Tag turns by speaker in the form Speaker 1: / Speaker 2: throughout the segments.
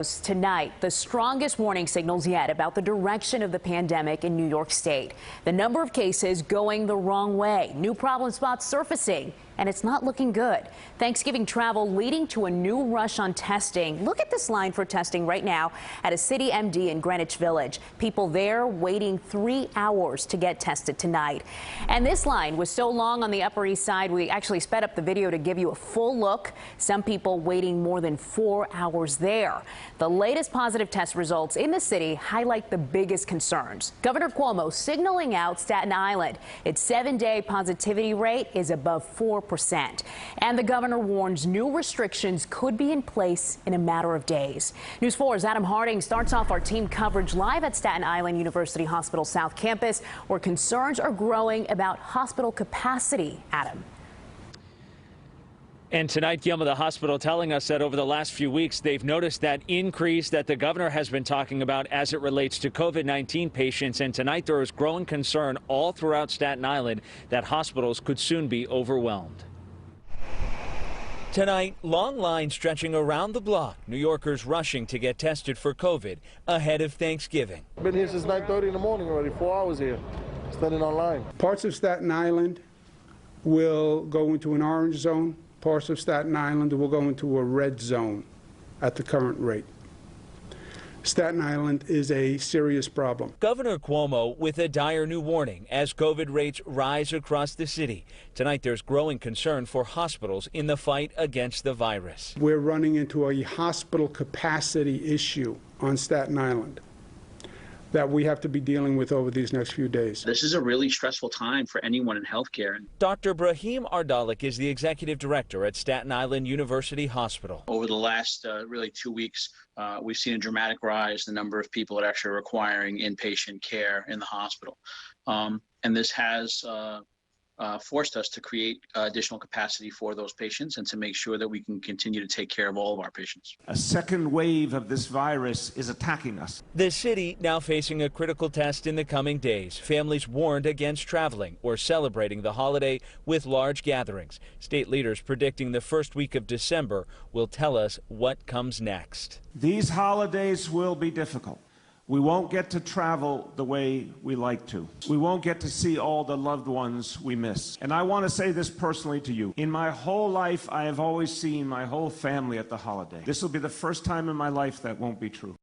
Speaker 1: Tonight, the strongest warning signals yet about the direction of the pandemic in New York State. The number of cases going the wrong way, new problem spots surfacing, and it's not looking good. Thanksgiving travel leading to a new rush on testing. Look at this line for testing right now at a City MD in Greenwich Village. People there waiting 3 hours to get tested tonight. And this line was so long on the Upper East Side, we actually sped up the video to give you a full look. Some people waiting more than 4 hours there. The latest positive test results in the city highlight the biggest concerns. Governor Cuomo signaling out Staten Island. Its 7-day positivity rate is above 4%. And the governor warns new restrictions could be in place in a matter of days. News 4's Adam Harding starts off our team coverage live at Staten Island University Hospital South Campus, where concerns are growing about hospital capacity. Adam.
Speaker 2: And tonight, Gilma, the hospital telling us that over the last few weeks, they've noticed that increase that the governor has been talking about as it relates to COVID-19 patients. And tonight, there is growing concern all throughout Staten Island that hospitals could soon be overwhelmed. Tonight, long lines stretching around the block. New Yorkers rushing to get tested for COVID ahead of Thanksgiving.
Speaker 3: I've been here since 9:30 in the morning already, 4 hours here, standing online.
Speaker 4: Parts of Staten Island will go into an orange zone. Parts of Staten Island will go into a red zone at the current rate. Staten Island is a serious problem.
Speaker 2: Governor Cuomo with a dire new warning as COVID rates rise across the city. Tonight, there's growing concern for hospitals in the fight against the virus.
Speaker 4: We're running into a hospital capacity issue on Staten Island that we have to be dealing with over these next few days.
Speaker 5: This is a really stressful time for anyone in healthcare.
Speaker 2: Dr. Brahim Ardalik is the executive director at Staten Island University Hospital.
Speaker 5: Over the last really 2 weeks, we've seen a dramatic rise in the number of people that are actually requiring inpatient care in the hospital. And this has forced us to create additional capacity for those patients and to make sure that we can continue to take care of all of our patients.
Speaker 6: A second wave of this virus is attacking us.
Speaker 2: The city now facing a critical test in the coming days. Families warned against traveling or celebrating the holiday with large gatherings. State leaders predicting the first week of December will tell us what comes next.
Speaker 6: These holidays will be difficult. We won't get to travel the way we like to. We won't get to see all the loved ones we miss. And I want to say this personally to you. In my whole life, I have always seen my whole family at the holiday. This will be the first time in my life that won't be true.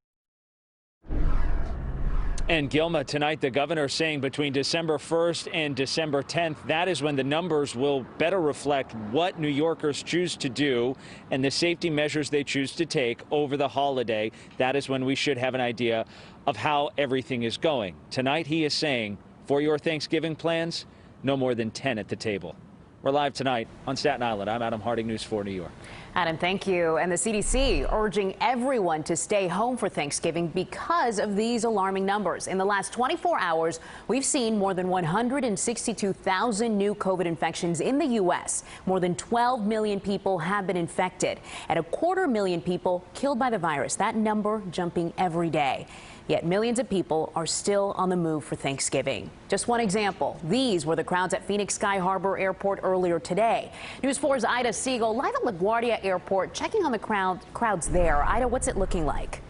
Speaker 2: And Gilma, tonight the governor saying between December 1st and December 10th, that is when the numbers will better reflect what New Yorkers choose to do and the safety measures they choose to take over the holiday. That is when we should have an idea of how everything is going. Tonight he is saying, for your Thanksgiving plans, no more than 10 at the table. We're live tonight on Staten Island. I'm Adam Harding, News 4 New York.
Speaker 1: Adam, thank you. And the CDC urging everyone to stay home for Thanksgiving because of these alarming numbers. In the last 24 hours, we've seen more than 162,000 new COVID infections in the U.S. More than 12 million people have been infected and 250,000 people killed by the virus. That number jumping every day. Yet millions of people are still on the move for Thanksgiving. Just one example. These were the crowds at Phoenix Sky Harbor Airport earlier today. News 4's Ida Siegal live at LaGuardia Airport checking on the crowds there. Ida, what's it looking like?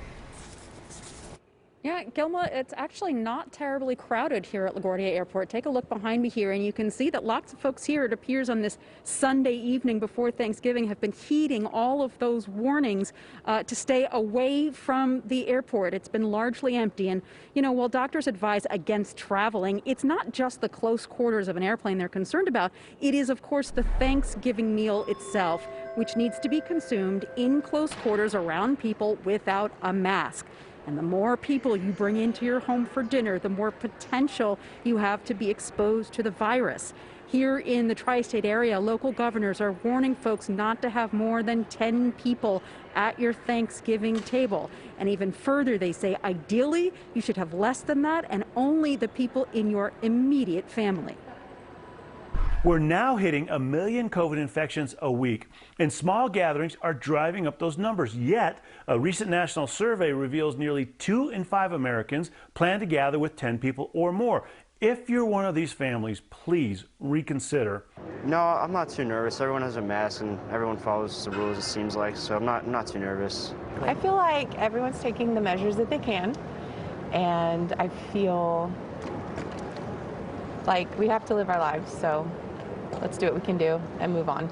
Speaker 7: Yeah, Gilma, it's actually not terribly crowded here at LaGuardia Airport. Take a look behind me here, and you can see that lots of folks here, it appears on this Sunday evening before Thanksgiving, have been heeding all of those warnings to stay away from the airport. It's been largely empty. And, you know, while doctors advise against traveling, it's not just the close quarters of an airplane they're concerned about. It is, of course, the Thanksgiving meal itself, which needs to be consumed in close quarters around people without a mask. And the more people you bring into your home for dinner, the more potential you have to be exposed to the virus. Here in the tri-state area, local governors are warning folks not to have more than 10 people at your Thanksgiving table. And even further, they say ideally you should have less than that and only the people in your immediate family.
Speaker 8: We're now hitting 1 million COVID infections a week, and small gatherings are driving up those numbers. Yet, a recent national survey reveals nearly 2 in 5 Americans plan to gather with 10 people or more. If you're one of these families, please reconsider.
Speaker 9: No, I'm not too nervous. Everyone has a mask and everyone follows the rules, it seems like, so I'm not too nervous.
Speaker 10: I feel like everyone's taking the measures that they can, and I feel like we have to live our lives, so let's do what we can do and move on.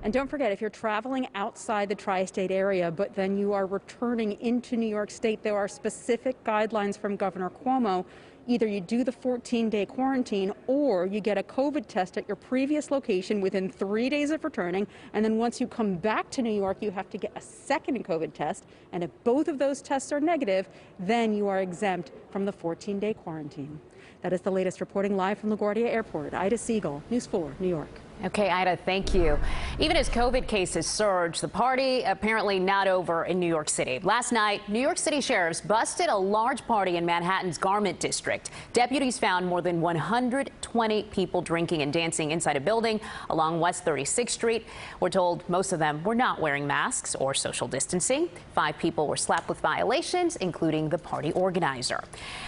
Speaker 7: And don't forget, if you're traveling outside the tri-state area, but then you are returning into New York State, there are specific guidelines from Governor Cuomo. Either you do the 14-day quarantine or you get a COVID test at your previous location within 3 days of returning. And then once you come back to New York, you have to get a second COVID test. And if both of those tests are negative, then you are exempt from the 14-day quarantine. That is the latest. Reporting live from LaGuardia Airport, Ida Siegal, News 4, New York.
Speaker 1: Okay, Ida, thank you. Even as COVID cases surge, the party apparently not over in New York City. Last night, New York City sheriffs busted a large party in Manhattan's Garment District. Deputies found more than 120 people drinking and dancing inside a building along West 36th Street. We're told most of them were not wearing masks or social distancing. 5 people were slapped with violations, including the party organizer.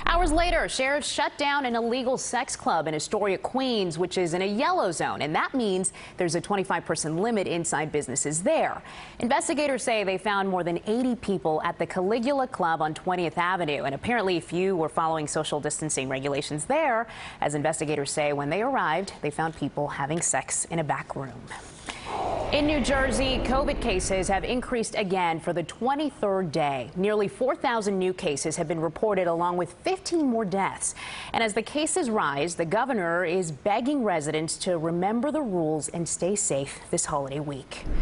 Speaker 1: Hours later, sheriffs shut down an illegal sex club in Astoria, Queens, which is in a yellow zone, and that means there's a 25% limit inside businesses there. Investigators say they found more than 80 people at the Caligula Club on 20th Avenue, and apparently few were following social distancing regulations there. As investigators say, when they arrived, they found people having sex in a back room. In New Jersey, COVID cases have increased again for the 23rd day. Nearly 4,000 new cases have been reported, along with 15 more deaths. And as the cases rise, the governor is begging residents to remember the rules and stay safe this holiday week.